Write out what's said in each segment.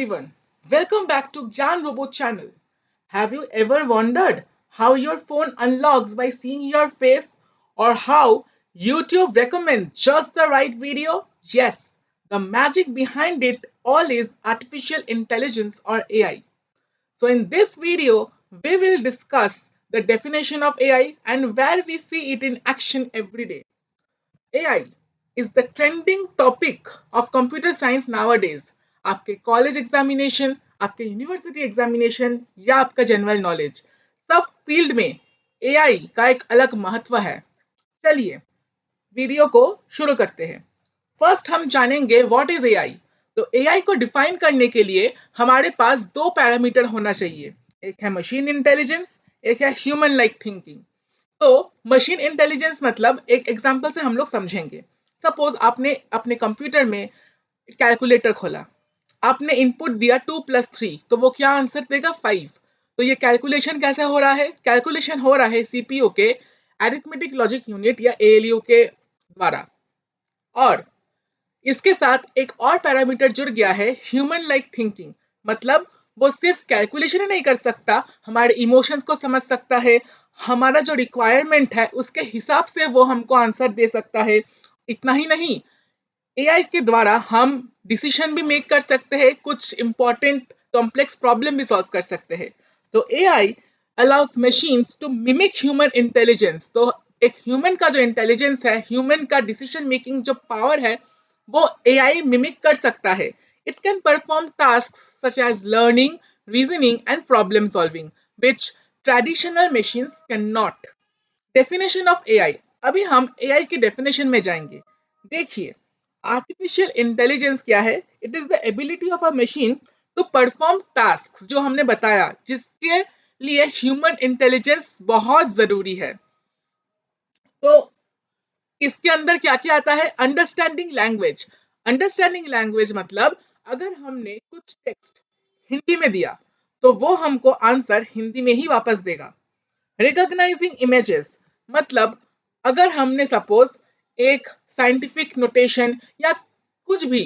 everyone. Welcome back to Gyan Robot channel. Have you ever wondered how your phone unlocks by seeing your face or how YouTube recommends just the right video? Yes, the magic behind it all is artificial intelligence or AI. So in this video, we will discuss the definition of AI and where we see it in action every day. AI is the trending topic of computer science nowadays. आपके college examination, आपके university examination या आपका general knowledge, सब field में AI का एक अलग महत्व है. चलिए वीडियो को शुरू करते हैं. फर्स्ट हम जानेंगे व्हाट इज एआई. तो एआई को डिफाइन करने के लिए हमारे पास दो पैरामीटर होना चाहिए. एक है मशीन इंटेलिजेंस, एक है ह्यूमन लाइक थिंकिंग. तो मशीन इंटेलिजेंस मतलब एक एग्जांपल से हम लोग समझेंगे. सपोज आपने अपने कंप्यूटर में कैलकुलेटर खोला, आपने इनपुट दिया 2+3, तो वो क्या आंसर देगा 5. तो ये कैलकुलेशन कैसे हो रहा है? कैलकुलेशन हो रहा है सीपीयू के अरिथमेटिक लॉजिक यूनिट या एएलयू के द्वारा. और इसके साथ एक और पैरामीटर जुड़ गया है, ह्यूमन लाइक थिंकिंग. मतलब वो सिर्फ कैलकुलेशन ही नहीं कर सकता, हमारे इमोशंस को समझ सकता है, हमारा जो रिक्वायरमेंट है उसके हिसाब से वो हमको आंसर दे सकता है. इतना ही नहीं, एआई के द्वारा हम डिसीजन भी मेक कर सकते हैं, कुछ इंपॉर्टेंट कॉम्प्लेक्स प्रॉब्लम भी सॉल्व कर सकते हैं. तो AI allows machines to mimic human intelligence. तो एक ह्यूमन का जो इंटेलिजेंस है, ह्यूमन का डिसीजन मेकिंग जो पावर है, वो एआई मिमिक कर सकता है. It can perform task such as learning, reasoning and problem solving which traditional machines can not. Definition of AI. अभी हम एआई की डेफिनेशन में जाएंगे. देखिए, आर्टिफिशियल इंटेलिजेंस क्या है? It is the ability of a machine to perform task, जो हमने बताया, जिसके लिए ह्यूमन इंटेलिजेंस बहुत जरूरी है. तो इसके अंदर क्या क्या आता है? Understanding language. अंडरस्टैंडिंग लैंग्वेज मतलब अगर हमने कुछ टेक्स्ट हिंदी में दिया तो वो हमको आंसर हिंदी में ही वापस देगा. रिकॉग्नाइजिंग इमेजेस मतलब अगर हमने सपोज एक साइंटिफिक नोटेशन या कुछ भी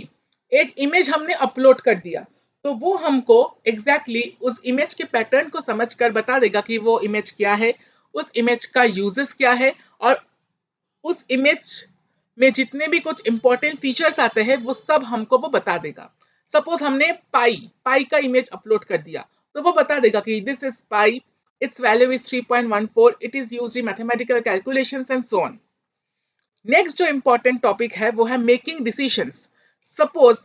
एक इमेज हमने अपलोड कर दिया, तो वो हमको एग्जैक्टली उस इमेज के पैटर्न को समझकर बता देगा कि वो इमेज क्या है, उस इमेज का यूजेस क्या है, और उस इमेज में जितने भी कुछ इंपॉर्टेंट फीचर्स आते हैं वो सब हमको वो बता देगा. सपोज हमने पाई पाई का इमेज अपलोड कर दिया, तो वो बता देगा कि this is pi, its value is 3.14, it is used in mathematical calculations and so on. Next जो इंपॉर्टेंट टॉपिक है वो है मेकिंग डिसीजंस. सपोज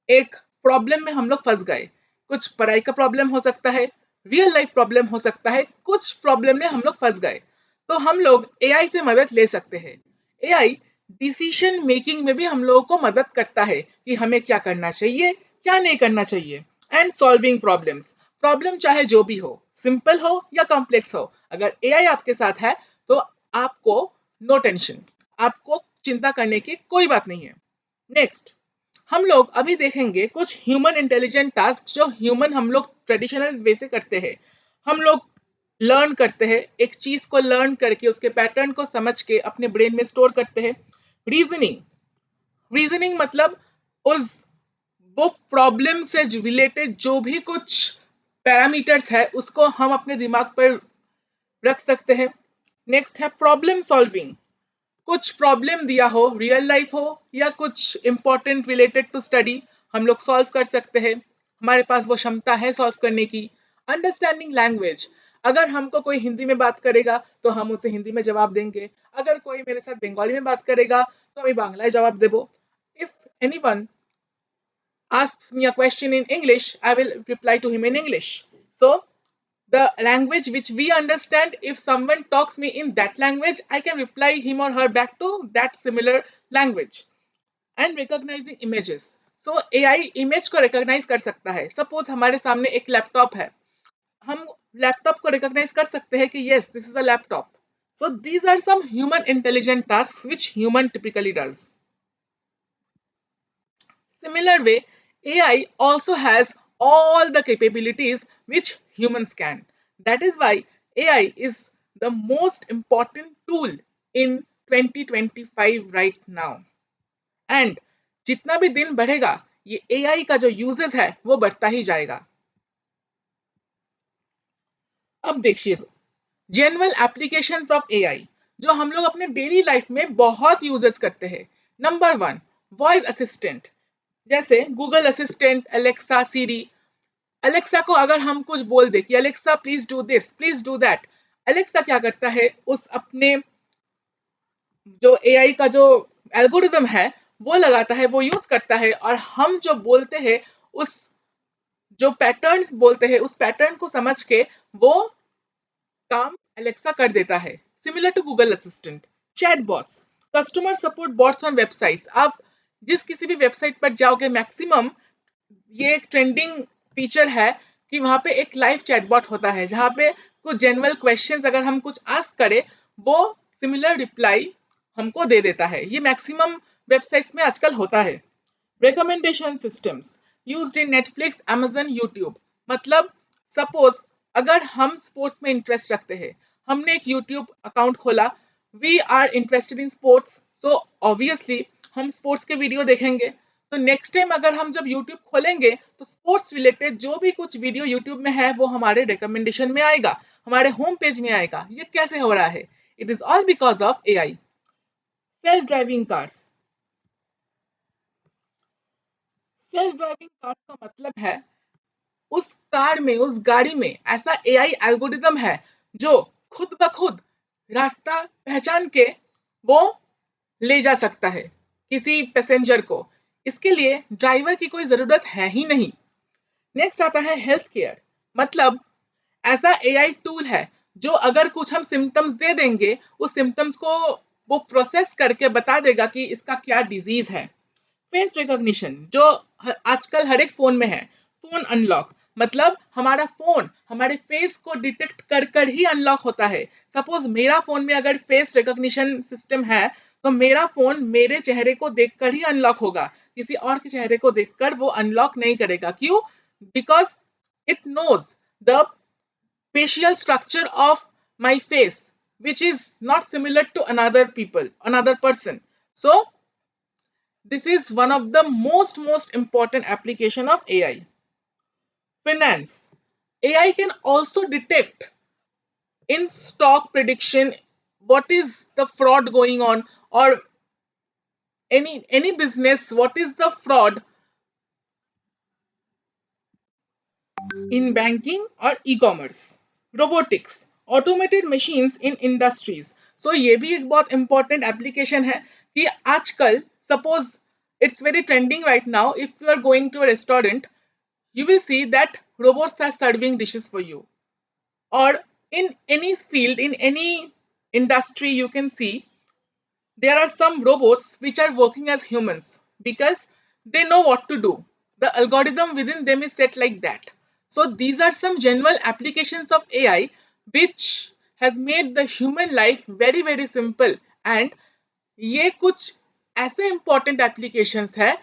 एक प्रॉब्लम में हम लोग फंस गए, कुछ पढ़ाई का प्रॉब्लम हो सकता है, रियल लाइफ प्रॉब्लम हो सकता है, कुछ प्रॉब्लम में हम लोग फंस गए, तो हम लोग एआई से मदद ले सकते हैं. एआई डिसीजन मेकिंग में भी हम लोगों को मदद करता है कि हमें क्या करना चाहिए, क्या नहीं करना चाहिए. And solving problems. प्रॉब्लम चाहे जो भी हो, सिंपल हो या कॉम्प्लेक्स हो, अगर एआई आपके साथ है तो आपको नो टेंशन, आपको चिंता करने की कोई बात नहीं है. नेक्स्ट हम लोग अभी देखेंगे कुछ ह्यूमन इंटेलिजेंट टास्क जो ह्यूमन हम लोग ट्रेडिशनल वे से करते हैं. हम लोग लर्न करते हैं, एक चीज को लर्न करके उसके पैटर्न को समझ के अपने ब्रेन में स्टोर करते हैं. रीजनिंग. रीजनिंग मतलब उस वो प्रॉब्लम से रिलेटेड जो भी कुछ पैरामीटर्स है उसको हम अपने दिमाग पर रख सकते हैं. नेक्स्ट है प्रॉब्लम सॉल्विंग. कुछ प्रॉब्लम दिया हो, रियल लाइफ हो या कुछ इंपॉर्टेंट रिलेटेड टू स्टडी, हम लोग सॉल्व कर सकते हैं, हमारे पास वो क्षमता है सॉल्व करने की. Understanding language. अगर हमको कोई हिंदी में बात करेगा तो हम उसे हिंदी में जवाब देंगे, अगर कोई मेरे साथ बंगाली में बात करेगा तो मैं बांग्ला जवाब देबो. If anyone asks me a question in English, I will reply to him in English. So the language which we understand, if someone talks me in that language, I can reply him or her back to that similar language. And recognizing images. So AI image को recognize कर सकता है. Suppose हमारे सामने एक laptop है, हम laptop को recognize कर सकते हैं कि yes, this is a laptop. So these are some human intelligent tasks which human typically does. Similar way, AI also has all the capabilities which humans can. That is why AI is the most important tool in 2025 right now. And जितना भी दिन बढ़ेगा ये AI का जो uses है वो बढ़ता ही जाएगा। अब देखिए, जनरल एप्लीकेशंस ऑफ एआई जो हम लोग अपने डेली लाइफ में बहुत यूजेस करते हैं। नंबर वन, वॉइस असिस्टेंट, जैसे गूगल असिस्टेंट, अलेक्सा, सीरी। अलेक्सा को अगर हम कुछ बोल दे कि Alexa please do this, please do that, Alexa क्या करता है, उस अपने जो एआई का जो एल्गोरिदम है वो लगाता है, वो यूज करता है, और हम जो बोलते हैं उस जो पैटर्न्स बोलते हैं उस पैटर्न को समझ के वो काम अलेक्सा कर देता है। Similar to Google assistant. Chat bots, customer support bots on websites. आप जिस किसी भी वेबसाइट पर जाओगे, मैक्सिमम ये एक ट्रेंडिंग फीचर है कि वहां पे एक लाइव चैटबॉट होता है जहां पे कुछ जनरल क्वेश्चंस अगर हम कुछ आस्क करें, वो सिमिलर रिप्लाई हमको दे देता है। ये मैक्सिमम वेबसाइट्स में आजकल होता है। Recommendation systems used in Netflix, amazon, YouTube. मतलब सपोज अगर हम स्पोर्ट्स में इंटरेस्ट रखते हैं, हमने एक यूट्यूब अकाउंट खोला, we are interested in sports, so obviously हम स्पोर्ट्स के वीडियो देखेंगे। तो नेक्स्ट टाइम अगर हम जब यूट्यूब खोलेंगे तो स्पोर्ट्स रिलेटेड जो भी कुछ वीडियो यूट्यूब में है वो हमारे रिकमेंडेशन में आएगा, हमारे होम पेज में आएगा। ये कैसे हो रहा है? It is all because of AI. Self driving cars. Self driving cars का मतलब है उस कार में, उस गाड़ी में ऐसा एआई एल्गोरिदम है जो खुद ब खुद रास्ता पहचान के वो ले जा सकता है किसी पैसेंजर को। इसके लिए ड्राइवर की कोई जरूरत है ही नहीं। नेक्स्ट आता है हेल्थ केयर। मतलब ऐसा एआई टूल है जो अगर कुछ हम सिम्टम्स दे देंगे, उस सिम्टम्स को वो प्रोसेस करके बता देगा कि इसका क्या डिजीज है। फेस रिकॉग्निशन जो आजकल हर एक फोन में है। फोन अनलॉक, मतलब हमारा फोन हमारे फेस को डिटेक्ट कर कर ही अनलॉक होता है। सपोज मेरा फोन में अगर फेस रिकॉग्निशन सिस्टम है तो मेरा फोन मेरे चेहरे को देखकर ही अनलॉक होगा, किसी और के चेहरे को देखकर वो अनलॉक नहीं करेगा। क्यों? Because it knows the facial structure of my face which is not similar to another people, another person. So this is one of the most important application of AI. Finance. AI can also detect in stock prediction what is the fraud going on, or any business what is the fraud in banking or e-commerce. Robotics, automated machines in industries. So ये भी एक बहुत important application है कि आजकल suppose it's very trending right now, if you are going to a restaurant you will see that robots are serving dishes for you, or in any field, in any industry you can see there are some robots which are working as humans because they know what to do. The algorithm within them is set like that. So these are some general applications of AI which has made the human life very simple, and ये कुछ ऐसे important applications है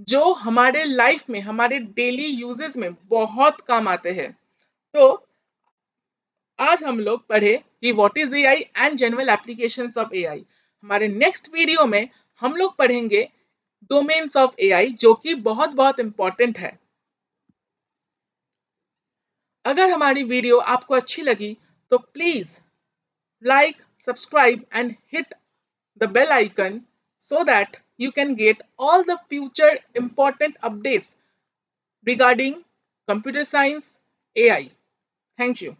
जो हमारे life में, हमारे daily uses में बहुत काम आते हैं। तो आज हम लोग पढ़े कि what is AI and general applications of AI. हमारे नेक्स्ट वीडियो में हम लोग पढ़ेंगे डोमेन्स ऑफ एआई जो कि बहुत इंपॉर्टेंट है। अगर हमारी वीडियो आपको अच्छी लगी तो please like, subscribe and hit the bell icon so that you can get all the future important updates regarding computer science AI. Thank you.